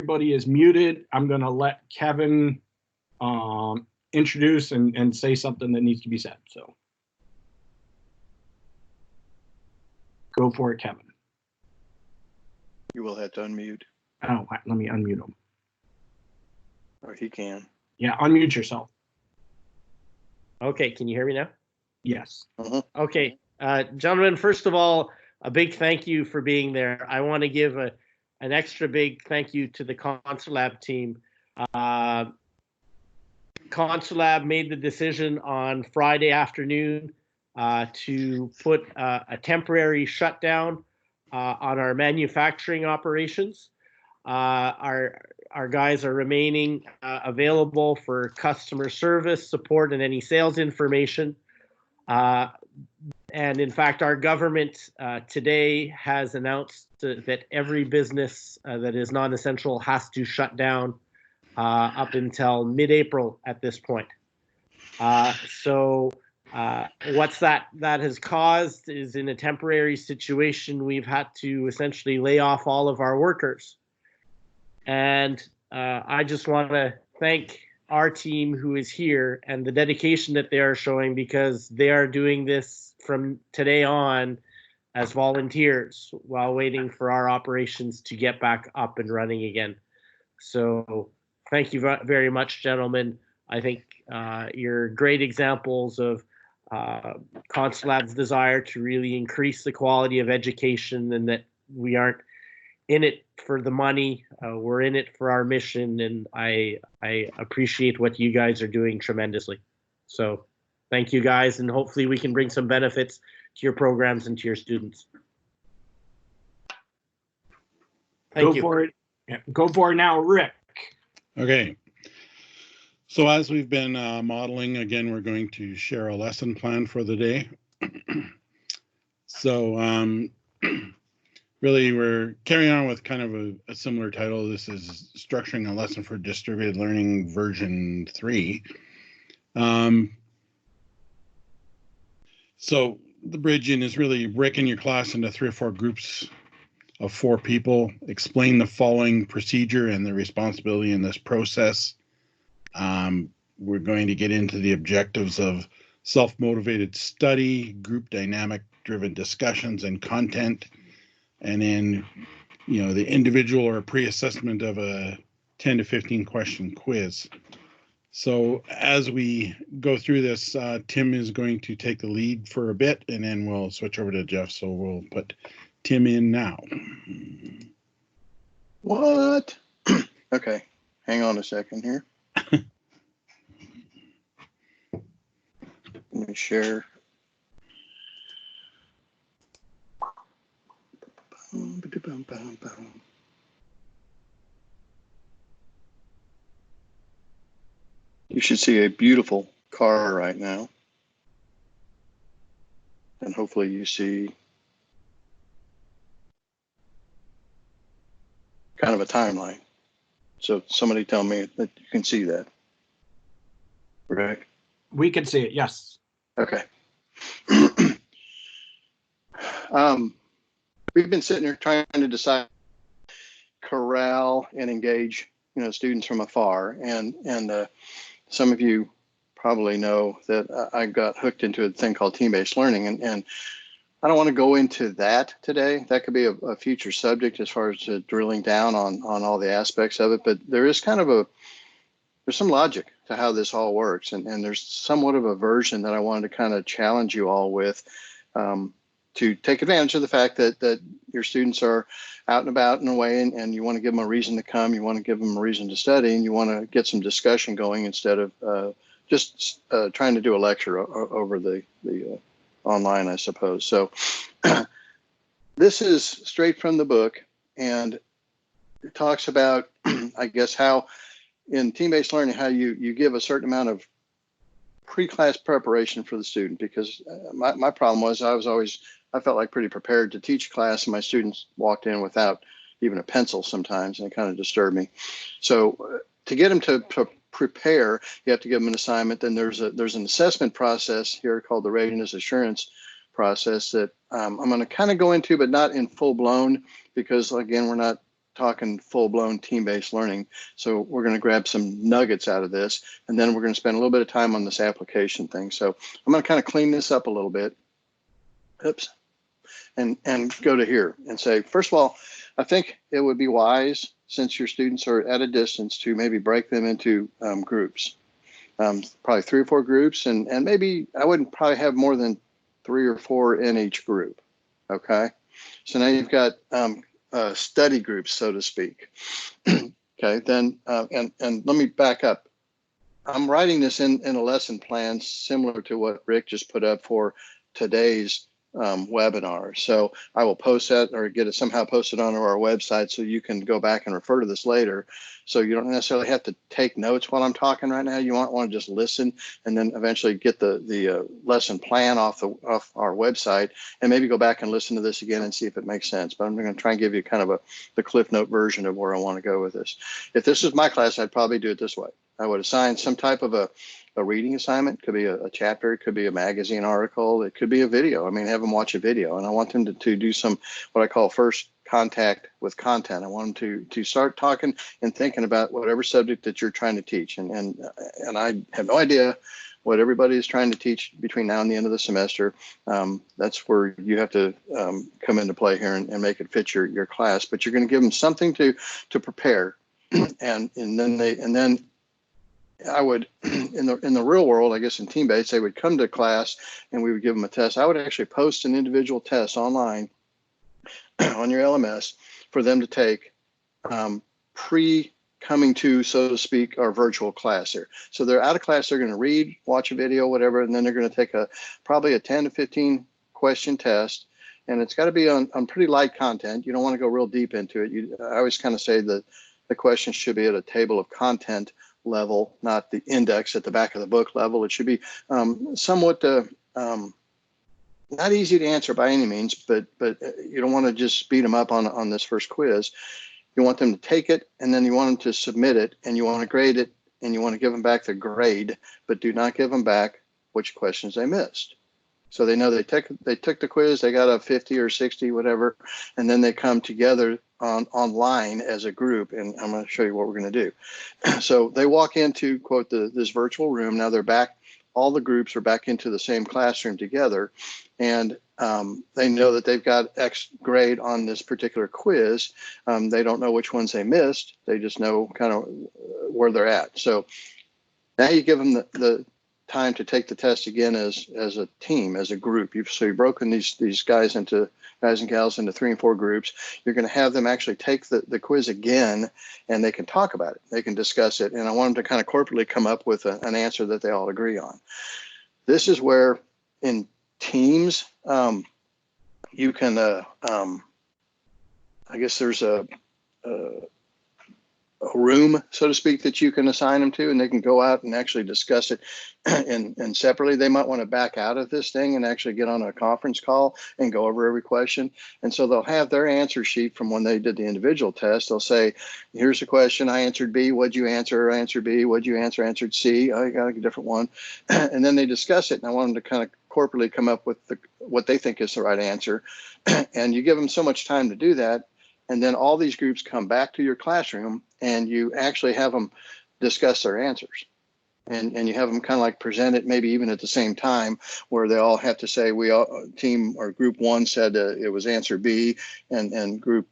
everybody is muted. I'm going to let Kevin introduce and say something that needs to be said. So go for it, Kevin. You will have to unmute. Oh, let me unmute him. Or he can. Yeah, unmute yourself. Okay, can you hear me now? Yes. Okay, gentlemen, first of all, a big thank you for being there. I want to give an extra big thank you to the ConsulLab team. ConsulLab made the decision on Friday afternoon to put a temporary shutdown on our manufacturing operations. Our guys are remaining available for customer service, support, and any sales information. And in fact, our government today has announced that every business that is non-essential has to shut down up until mid-April at this point. So what's that has caused is, in a temporary situation, we've had to essentially lay off all of our workers. And I just want to thank our team who is here and the dedication that they are showing, because they are doing this from today on as volunteers while waiting for our operations to get back up and running again. So thank you very much, gentlemen. I think you're great examples of ConsulLab's desire to really increase the quality of education, and that we aren't in it for the money. We're in it for our mission, and I appreciate what you guys are doing tremendously. So thank you, guys, and hopefully we can bring some benefits to your programs and to your students. Thank you. Go for it. Yeah, go for it now, Rick. Okay. So as we've been modeling, again, we're going to share a lesson plan for the day. So really, we're carrying on with kind of a similar title. This is Structuring a Lesson for Distributed Learning version 3. So the bridging is really breaking your class into 3 or 4 groups of 4 people. Explain the following procedure and the responsibility in this process. We're going to get into the objectives of self-motivated study, group dynamic-driven discussions and content, and then, the individual or pre-assessment of a 10 to 15 question quiz. So as we go through this, Tim is going to take the lead for a bit, and then we'll switch over to Jeff. So we'll put Tim in now. What? Okay, hang on a second here. Let me share. You should see a beautiful car right now. And hopefully you see kind of a timeline. So somebody tell me that you can see that. Right? We can see it, yes. Okay. We've been sitting here trying to decide, corral and engage, students from afar, and some of you probably know that I got hooked into a thing called TeamBased Learning, and I don't want to go into that today. That could be a future subject as far as drilling down on all the aspects of it, but there is kind of there's some logic to how this all works, and there's somewhat of a version that I wanted to kind of challenge you all with, to take advantage of the fact that your students are out and about and away, and you want to give them a reason to come, you want to give them a reason to study, and you want to get some discussion going instead of just trying to do a lecture over the online, I suppose. So this is straight from the book, and it talks about, I guess, how in team-based learning, how you give a certain amount of pre-class preparation for the student, because my problem was I felt like pretty prepared to teach class, and my students walked in without even a pencil sometimes, and it kind of disturbed me. So to get them to prepare, you have to give them an assignment. Then there's an assessment process here called the readiness assurance process that I'm going to kind of go into, but not in full blown, because again, we're not talking full-blown team-based learning. So we're going to grab some nuggets out of this, and then we're going to spend a little bit of time on this application thing. So I'm going to kind of clean this up a little bit. Oops. And go to here and say, first of all, I think it would be wise, since your students are at a distance, to maybe break them into groups, probably 3 or 4 groups, and maybe I wouldn't probably have more than 3 or 4 in each group. Okay, so now you've got study groups, so to speak. Okay, then and let me back up. I'm writing this in a lesson plan similar to what Rick just put up for today's webinar. So I will post that or get it somehow posted onto our website so you can go back and refer to this later. So you don't necessarily have to take notes while I'm talking right now. You want to just listen and then eventually get the lesson plan off our website and maybe go back and listen to this again and see if it makes sense. But I'm going to try and give you kind of the Cliff Note version of where I want to go with this. If this was my class, I'd probably do it this way. I would assign some type of a reading assignment. Could be a chapter, it could be a magazine article, it could be a video. I mean, have them watch a video, and I want them to do some what I call first contact with content. I want them to start talking and thinking about whatever subject that you're trying to teach. And I have no idea what everybody is trying to teach between now and the end of the semester. That's where you have to come into play here and make it fit your class. But you're going to give them something to prepare, and then I would, in the real world, I guess in team-based, they would come to class and we would give them a test. I would actually post an individual test online on your LMS for them to take pre-coming to, so to speak, our virtual class here. So they're out of class, they're going to read, watch a video, whatever, and then they're going to take probably a 10 to 15 question test. And it's got to be on pretty light content. You don't want to go real deep into it. I always kind of say that the questions should be at a table of content level, not the index at the back of the book level. It should be somewhat not easy to answer by any means, but you don't want to just beat them up on this first quiz. You want them to take it, and then you want them to submit it, and you want to grade it, and you want to give them back the grade, but do not give them back which questions they missed. So they know they took the quiz, they got a 50 or 60, whatever, and then they come together online as a group, and I'm going to show you what we're going to do. So they walk into, quote, this virtual room. Now they're back, all the groups are back into the same classroom together, and they know that they've got X grade on this particular quiz. They don't know which ones they missed. They just know kind of where they're at. So now you give them the time to take the test again as a team, as a group. So you've broken these guys and gals into 3 and 4 groups. You're going to have them actually take the quiz again, and they can talk about it. They can discuss it. And I want them to kind of corporately come up with an answer that they all agree on. This is where in teams, you can, I guess there's a room, so to speak, that you can assign them to, and they can go out and actually discuss it and separately. They might want to back out of this thing and actually get on a conference call and go over every question. And so they'll have their answer sheet from when they did the individual test. They'll say, here's the question, I answered B, what'd you answer? I answered B, what'd you answer? I answered C. Oh, you got a different one. And then they discuss it, and I want them to kind of corporately come up with what they think is the right answer. And you give them so much time to do that. And then all these groups come back to your classroom, and you actually have them discuss their answers. And you have them kind of like present it, maybe even at the same time, where they all have to say, team or group 1 said it was answer B, and group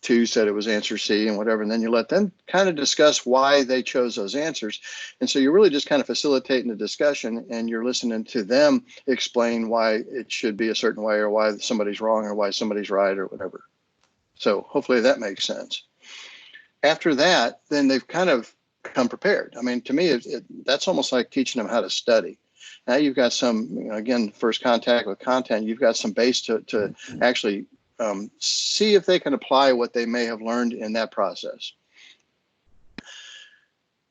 2 said it was answer C, and whatever. And then you let them kind of discuss why they chose those answers. And so you're really just kind of facilitating the discussion, and you're listening to them explain why it should be a certain way, or why somebody's wrong, or why somebody's right, or whatever. So hopefully that makes sense. After that, then they've kind of come prepared. I mean, to me, that's almost like teaching them how to study. Now you've got some, again, first contact with content, you've got some base to actually see if they can apply what they may have learned in that process.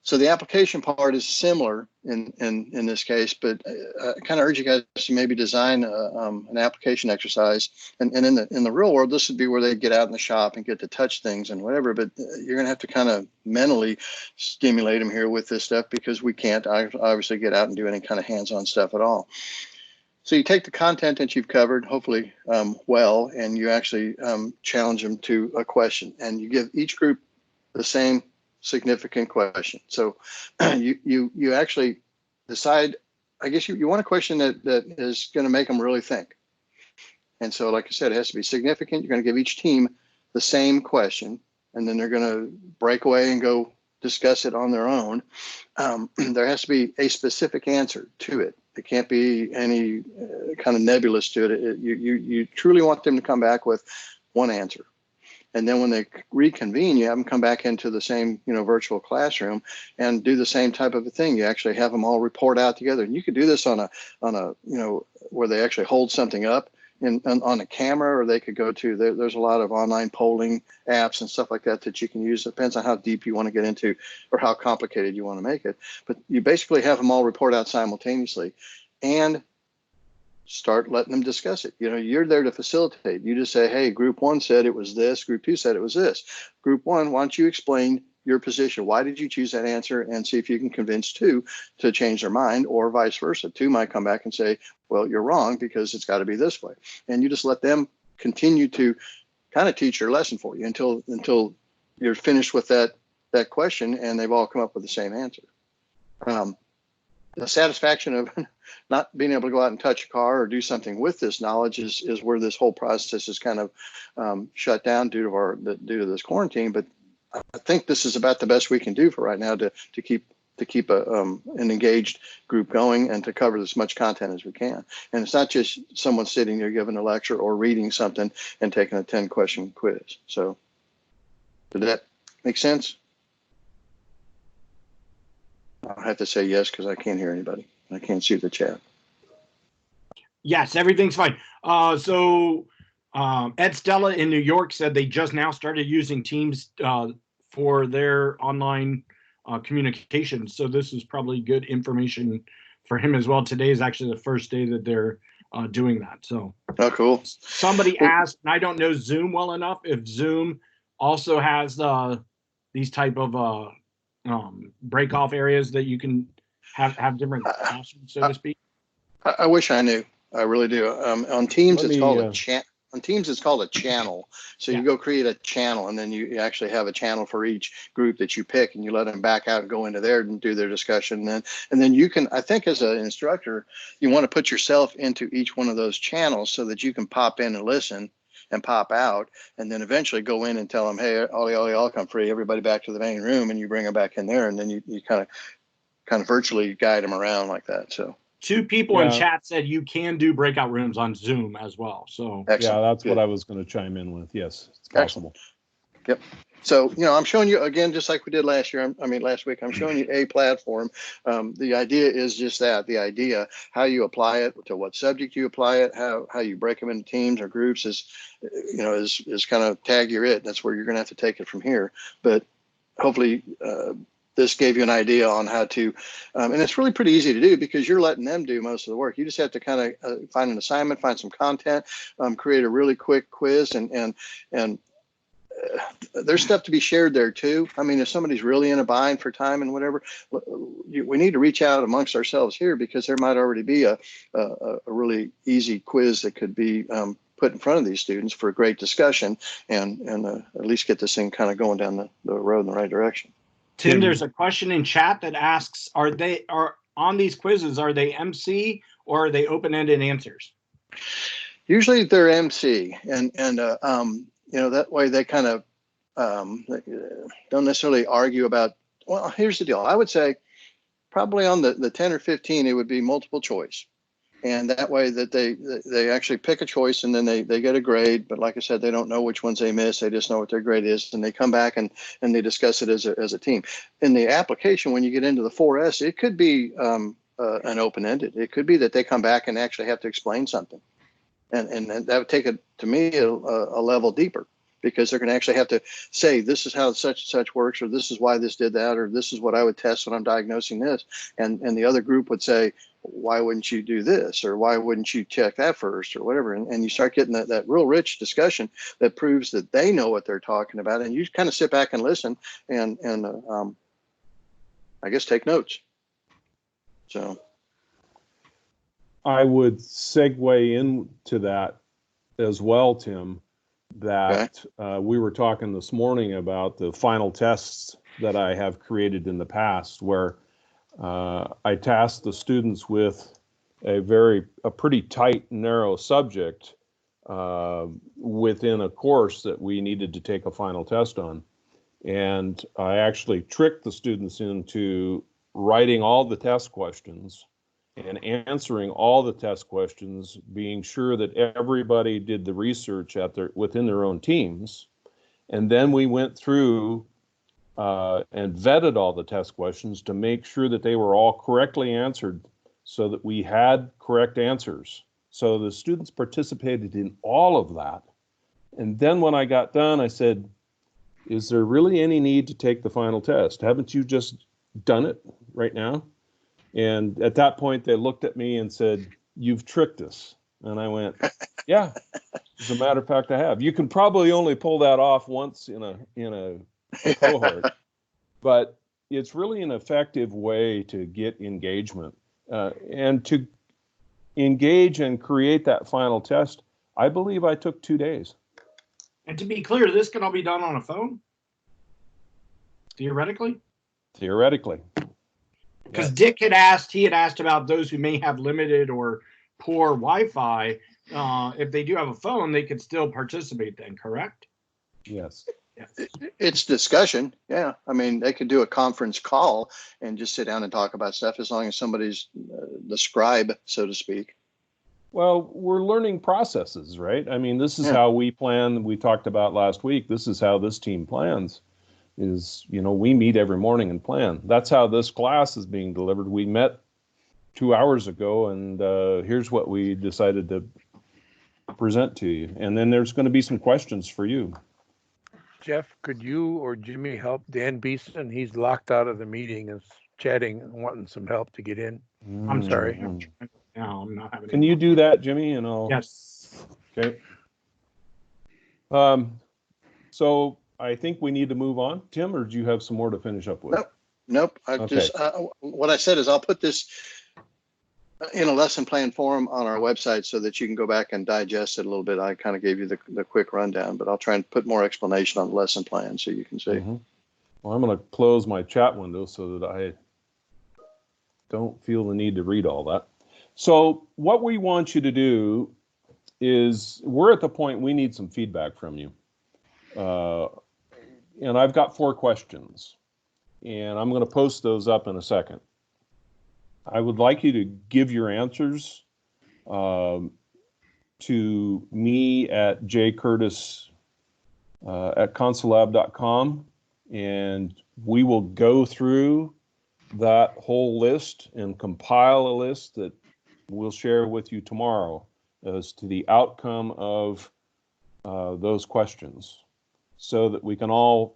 So the application part is similar in this case, but I kind of urge you guys to maybe design an application exercise. And in the real world, this would be where they get out in the shop and get to touch things and whatever. But you're going to have to kind of mentally stimulate them here with this stuff, because we can't obviously get out and do any kind of hands-on stuff at all. So you take the content that you've covered, hopefully well, and you actually challenge them to a question, and you give each group the same significant question. So you actually decide, I guess you want a question that is going to make them really think. And so, like I said, it has to be significant. You're going to give each team the same question, and then they're going to break away and go discuss it on their own. There has to be a specific answer to it. It can't be any kind of nebulous to it. You truly want them to come back with one answer. And then when they reconvene, you have them come back into the same, virtual classroom and do the same type of a thing. You actually have them all report out together. And you could do this on a, where they actually hold something up on a camera, or they could go to, there's a lot of online polling apps and stuff like that you can use. It depends on how deep you want to get into or how complicated you want to make it. But you basically have them all report out simultaneously and start letting them discuss it. You're there to facilitate. You just say, hey, group one said it was this, group two said it was this. Group one, why don't you explain your position? Why did you choose that answer? And see if you can convince two to change their mind, or vice versa. Two might come back and say, well, you're wrong because it's got to be this way. And you just let them continue to kind of teach your lesson for you until you're finished with that question and they've all come up with the same answer. The satisfaction of not being able to go out and touch a car or do something with this knowledge is where this whole process is kind of shut down due to this quarantine. But I think this is about the best we can do for right now to keep an engaged group going and to cover as much content as we can. And it's not just someone sitting there giving a lecture or reading something and taking a 10-question quiz. So did that make sense? I'll have to say yes because I can't hear anybody. I can't see the chat. Yes, everything's fine. So Ed Stella in New York said they just now started using Teams for their online communication. So this is probably good information for him as well. Today is actually the first day that they're doing that. So oh, cool. Somebody asked, and I don't know Zoom well enough, if Zoom also has these type of break off areas that you can have different classrooms, so to speak. I wish I knew. I really do. On Teams, it's called a chat. On Teams, it's called a channel. So you go create a channel, and then you actually have a channel for each group that you pick, and you let them back out and go into there and do their discussion. And then you can, I think as an instructor, you want to put yourself into each one of those channels so that you can pop in and listen and pop out, and then eventually go in and tell them, hey, all come free, everybody back to the main room, and you bring them back in there, and then you kind of virtually guide them around like that. So. Two people in chat said you can do breakout rooms on Zoom as well. So excellent. Yeah, that's what I was going to chime in with. Yes, it's possible. Excellent. Yep. So, I'm showing you again, just like we did last week, I'm showing you a platform. The idea is just that, the idea, how you apply it, to what subject you apply it, how you break them into teams or groups is kind of tag your it. That's where you're going to have to take it from here. But hopefully, this gave you an idea on how to, and it's really pretty easy to do because you're letting them do most of the work. You just have to kind of find an assignment, find some content, create a really quick quiz, and there's stuff to be shared there too. I mean, if somebody's really in a bind for time and whatever, we need to reach out amongst ourselves here because there might already be a really easy quiz that could be put in front of these students for a great discussion and at least get this thing kind of going down the road in the right direction. Tim, there's a question in chat that asks, are on these quizzes, are they MC or are they open-ended answers? Usually they're MC, and that way they kind of don't necessarily argue about, well, here's the deal. I would say probably on the 10 or 15, it would be multiple choice. And that way that they actually pick a choice and then they get a grade. But like I said, they don't know which ones they miss. They just know what their grade is. And they come back and they discuss it as a team. In the application, when you get into the 4S, it could be an open-ended. It could be that they come back and actually have to explain something. And that would take it, to me, a level deeper, because they're going to actually have to say, this is how such and such works, or this is why this did that, or this is what I would test when I'm diagnosing this. And the other group would say, why wouldn't you do this? Or why wouldn't you check that first, or whatever? And you start getting that real rich discussion that proves that they know what they're talking about. And you kind of sit back and listen and I guess take notes. So. I would segue into that as well, Tim, that we were talking this morning about the final tests that I have created in the past, where I tasked the students with a pretty tight, narrow subject within a course that we needed to take a final test on. And I actually tricked the students into writing all the test questions and answering all the test questions, being sure that everybody did the research within their own teams. And then we went through and vetted all the test questions to make sure that they were all correctly answered so that we had correct answers. So the students participated in all of that. And then when I got done, I said, is there really any need to take the final test? Haven't you just done it right now? And at that point, they looked at me and said, you've tricked us. And I went, yeah, as a matter of fact, I have. You can probably only pull that off once in a cohort, but it's really an effective way to get engagement and to engage and create that final test. I believe I took 2 days. And to be clear, this can all be done on a phone? Theoretically? Theoretically. Because Dick had asked about those who may have limited or poor Wi-Fi. If they do have a phone, they could still participate then, correct? Yes. It's discussion. Yeah. I mean, they could do a conference call and just sit down and talk about stuff as long as somebody's the scribe, so to speak. Well, we're learning processes, right? I mean, this is how we plan. We talked about last week. This is how this team plans. We meet every morning and plan. That's how this class is being delivered. We met 2 hours ago, and here's what we decided to present to you. And then there's going to be some questions for you. Jeff, could you or Jimmy help Dan Beeson? He's locked out of the meeting and chatting and wanting some help to get in. I'm sorry. No, I'm not having. Can you do that, Jimmy? And I'll. Yes. Okay. So I think we need to move on, Tim, or do you have some more to finish up with? Nope. Okay. What I said is I'll put this in a lesson plan form on our website so that you can go back and digest it a little bit. I kind of gave you the quick rundown, but I'll try and put more explanation on the lesson plan so you can see. Mm-hmm. Well, I'm going to close my chat window so that I don't feel the need to read all that. So what we want you to do is we're at the point we need some feedback from you. And I've got 4 questions, and I'm going to post those up in a second. I would like you to give your answers to me at jcurtis at consulab.com, and we will go through that whole list and compile a list that we'll share with you tomorrow as to the outcome of those questions, so that we can all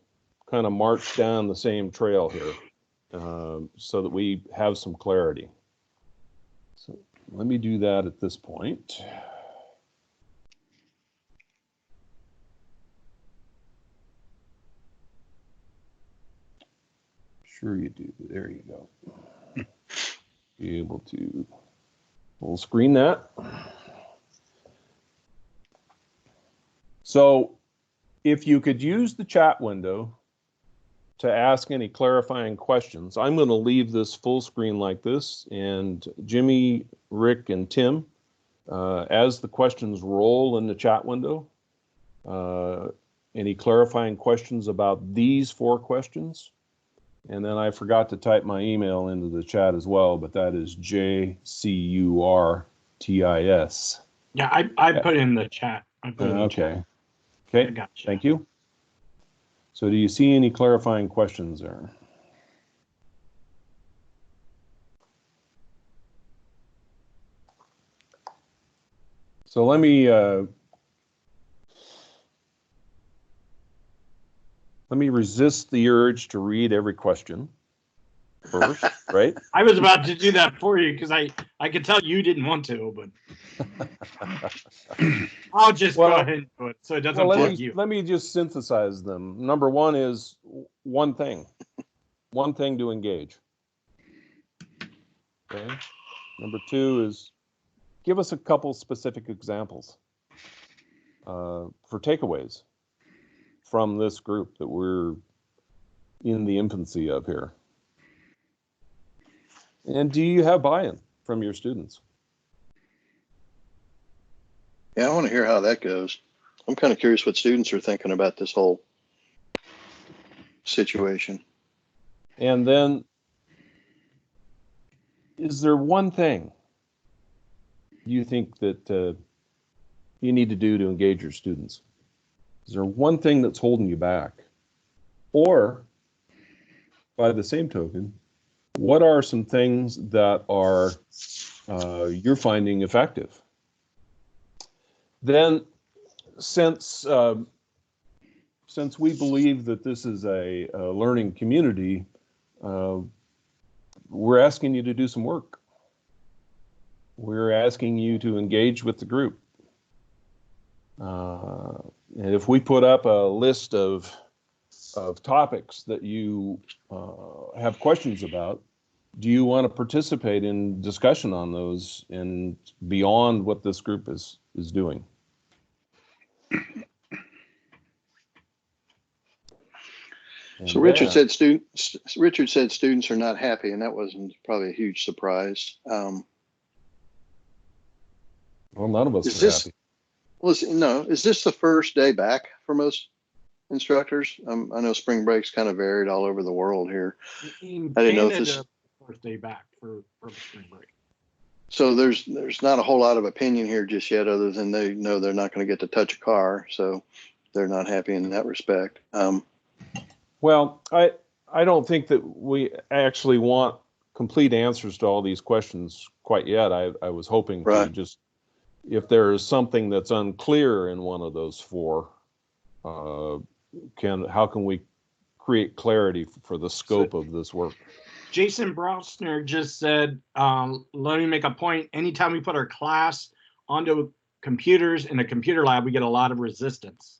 kind of march down the same trail here, so that we have some clarity. So let me do that at this point. Sure you do. There you go. Be able to full screen that. So if you could use the chat window to ask any clarifying questions, I'm going to leave this full screen like this, and Jimmy, Rick, and Tim, as the questions roll in the chat window, any clarifying questions about these 4 questions. And then I forgot to type my email into the chat as well, but that is JCURTIS. Yeah, I put in the chat. Okay. I got you. Thank you. So do you see any clarifying questions there? So let me resist the urge to read every question first, right? I was about to do that for you because I could tell you didn't want to, but I'll just go ahead and do it so it doesn't bug you. Let me just synthesize them. Number 1 is one thing to engage. Okay. Number 2 is give us a couple specific examples for takeaways from this group that we're in the infancy of here. And do you have buy-in from your students? Yeah, I want to hear how that goes. I'm kind of curious what students are thinking about this whole situation. And then, is there one thing you think that you need to do to engage your students? Is there one thing that's holding you back? Or, by the same token, what are some things that are you're finding effective? Then, since we believe that this is a learning community, we're asking you to do some work. We're asking you to engage with the group. And if we put up a list of topics that you have questions about, do you want to participate in discussion on those and beyond what this group is doing? So Richard said students are not happy, and that wasn't probably a huge surprise. Well, none of us are happy. No, is this the first day back for most instructors? I know spring break's kind of varied all over the world here. In I didn't know if Canada, this. first day back for spring break. So there's not a whole lot of opinion here just yet, other than they know they're not going to get to touch a car, so they're not happy in that respect. Well, I don't think that we actually want complete answers to all these questions quite yet. I was hoping to just, if there is something that's unclear in one of those four, how can we create clarity for the scope of this work? Jason Brosner just said, let me make a point. Anytime we put our class onto computers in a computer lab, we get a lot of resistance.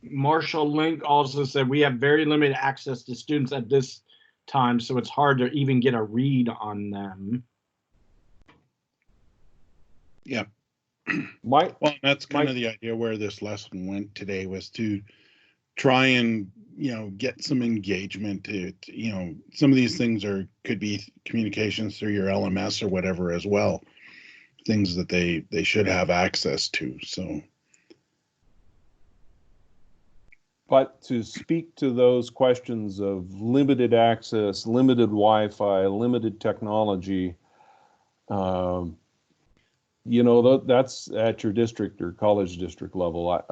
Marshall Link also said, we have very limited access to students at this time, so it's hard to even get a read on them. Yeah. Well, that's kind of the idea where this lesson went today, was to try and, get some engagement to, some of these things could be communications through your LMS or whatever as well, things that they should have access to. So. But to speak to those questions of limited access, limited Wi-Fi, limited technology, that's at your district or college district level.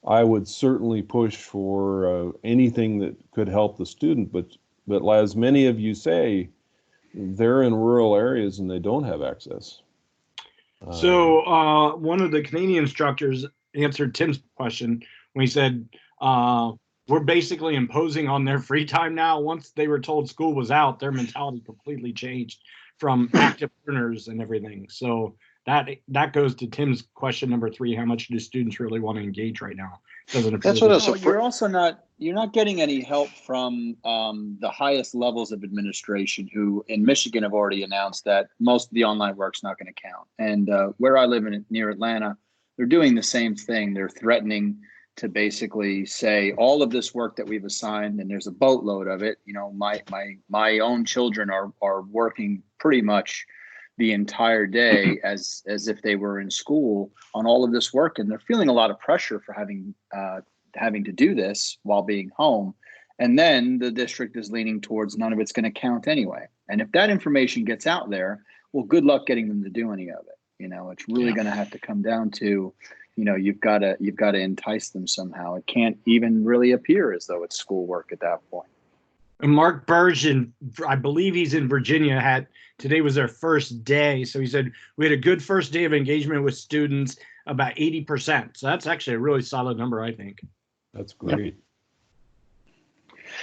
I would certainly push for anything that could help the student, but as many of you say, they're in rural areas and they don't have access. So one of the Canadian instructors answered Tim's question when he said, we're basically imposing on their free time now. Once they were told school was out, their mentality completely changed from active learners and everything. So that goes to Tim's question number 3. How much do students really want to engage right now? That's what I You're also not getting any help from the highest levels of administration, who in Michigan have already announced that most of the online work's not going to count. And where I live near Atlanta, they're doing the same thing. They're threatening to basically say all of this work that we've assigned, and there's a boatload of it. My own children are working pretty much the entire day as if they were in school on all of this work, and they're feeling a lot of pressure for having to do this while being home. And then the district is leaning towards none of it's going to count anyway. And if that information gets out there, well, good luck getting them to do any of it. It's really going to have to come down to, you've got to entice them somehow. It can't even really appear as though it's schoolwork at that point. And Mark Burge, I believe he's in Virginia, today was their first day. So he said, we had a good first day of engagement with students, about 80%. So that's actually a really solid number, I think. That's great. Yep.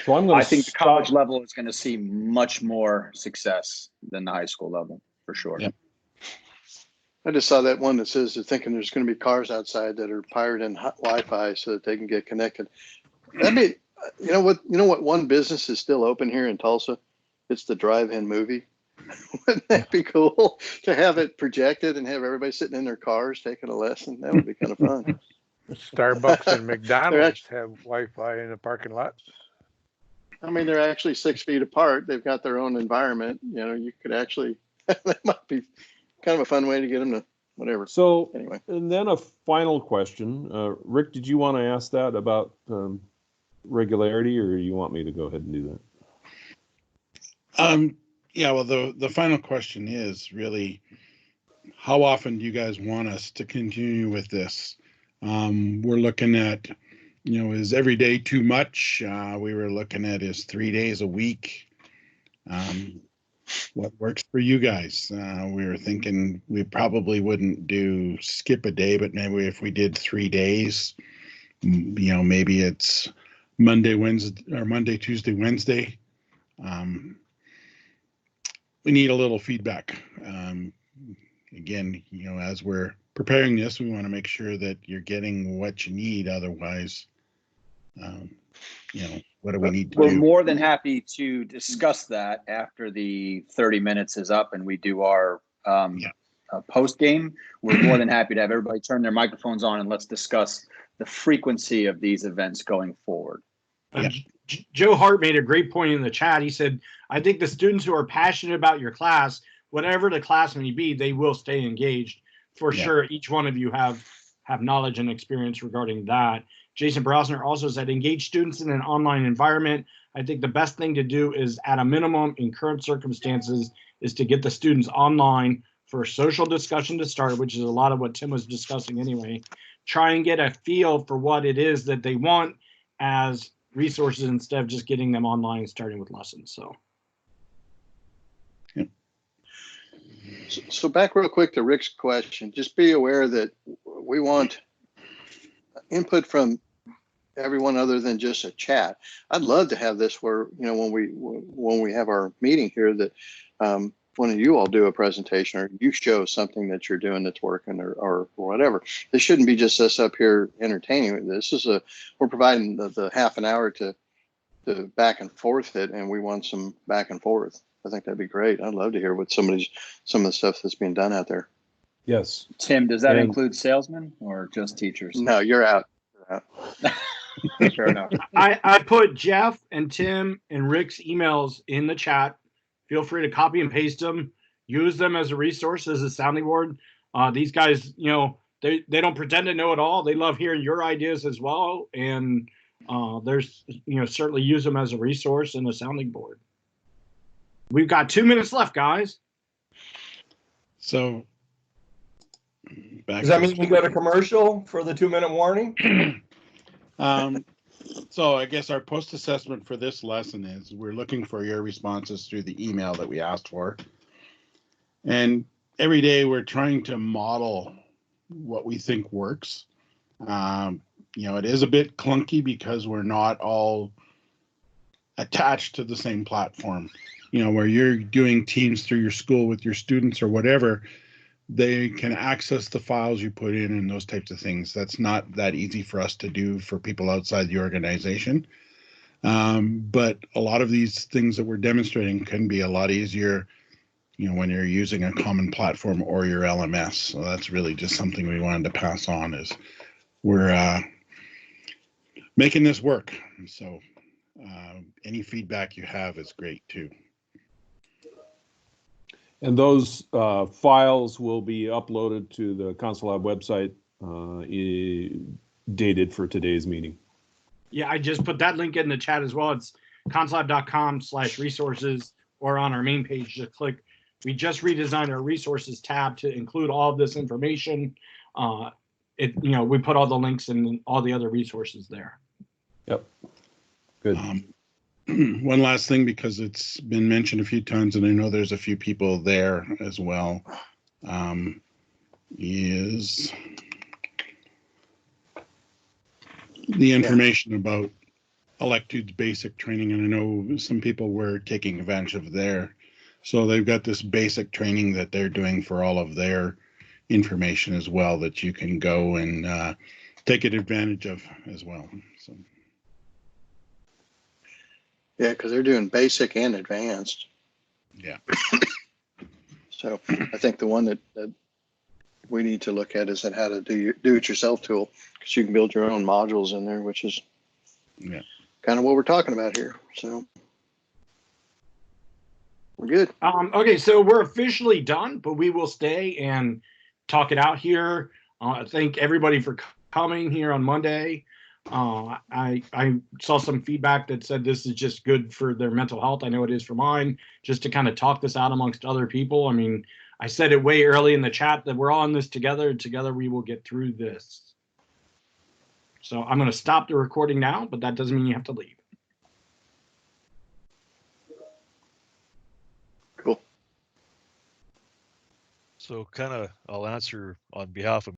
So I think the college level is going to see much more success than the high school level, for sure. Yep. I just saw that one that says they're thinking there's going to be cars outside that are pirating Wi-Fi so that they can get connected. You know what one business is still open here in Tulsa? It's the drive-in movie. Wouldn't that be cool to have it projected and have everybody sitting in their cars taking a lesson? That would be kind of fun. Starbucks and They're McDonald's have Wi-Fi in the parking lot. I mean, they're actually 6 feet apart. They've got their own environment. You know, you could actually, that might be kind of a fun way to get them to whatever. So, Anyway. and then a final question. Rick, did you want to ask that about regularity, or you want me to go ahead and do that? Yeah, well, the final question is really, how often do you guys want us to continue with this? We're looking at, is every day too much? We were looking at is 3 days a week. What works for you guys? We were thinking we probably wouldn't do skip a day, but maybe if we did 3 days, maybe it's Monday, Wednesday, or Monday, Tuesday, Wednesday. We need a little feedback. Again, as we're preparing this, we want to make sure that you're getting what you need. Otherwise, what do we need to do? We're more than happy to discuss that after the 30 minutes is up and we do our post game. We're more than happy to have everybody turn their microphones on and let's discuss the frequency of these events going forward. Joe Hart made a great point in the chat. He said, I think the students who are passionate about your class, whatever the class may be, they will stay engaged. For sure, each one of you have knowledge and experience regarding that. Jason Brosner also said, engage students in an online environment. I think the best thing to do is, at a minimum, in current circumstances, is to get the students online for a social discussion to start, which is a lot of what Tim was discussing anyway. Try and get a feel for what it is that they want as resources instead of just getting them online and starting with lessons. So back real quick to Rick's question, just be aware that we want input from everyone other than just a chat. I'd love to have this where, when we have our meeting here, that one of you all do a presentation or you show something that you're doing that's working or whatever. This shouldn't be just us up here entertaining. We're providing the half an hour to back and forth it, and we want some back and forth. I think that'd be great. I'd love to hear what some of the stuff that's being done out there. Yes. Tim, does that include salesmen or just teachers? No, you're out. Fair enough. I put Jeff and Tim and Rick's emails in the chat. Feel free to copy and paste them. Use them as a resource, as a sounding board. These guys, they don't pretend to know it all. They love hearing your ideas as well. And certainly use them as a resource and a sounding board. We've got 2 minutes left, guys. So, does that mean we got a commercial for the 2-minute warning? So I guess our post-assessment for this lesson is we're looking for your responses through the email that we asked for. And every day we're trying to model what we think works. It is a bit clunky because we're not all attached to the same platform. Where you're doing Teams through your school with your students or whatever, they can access the files you put in and those types of things. That's not that easy for us to do for people outside the organization. But a lot of these things that we're demonstrating can be a lot easier, when you're using a common platform or your LMS. So that's really just something we wanted to pass on, is we're making this work. So any feedback you have is great too. And those files will be uploaded to the Console Lab website, dated for today's meeting. Yeah, I just put that link in the chat as well. It's consolab.com/resources, or on our main page, just click. We just redesigned our resources tab to include all of this information. We put all the links and all the other resources there. Yep. Good. One last thing, because it's been mentioned a few times, and I know there's a few people there as well, is the information about Electude's basic training. And I know some people were taking advantage of there. So they've got this basic training that they're doing for all of their information as well, that you can go and take advantage of as well. So. Yeah, because they're doing basic and advanced. Yeah. So I think the one that we need to look at is that how to do it yourself tool, because you can build your own modules in there, which is kind of what we're talking about here. So we're good. Okay, so we're officially done, but we will stay and talk it out here. Thank everybody for coming here on Monday. I saw some feedback that said this is just good for their mental health. I know it is for mine, just to kind of talk this out amongst other people. I mean, I said it way early in the chat that we're all in this together. Together we will get through this. So I'm going to stop the recording now, but that doesn't mean you have to leave. Cool. So kind of, I'll answer on behalf of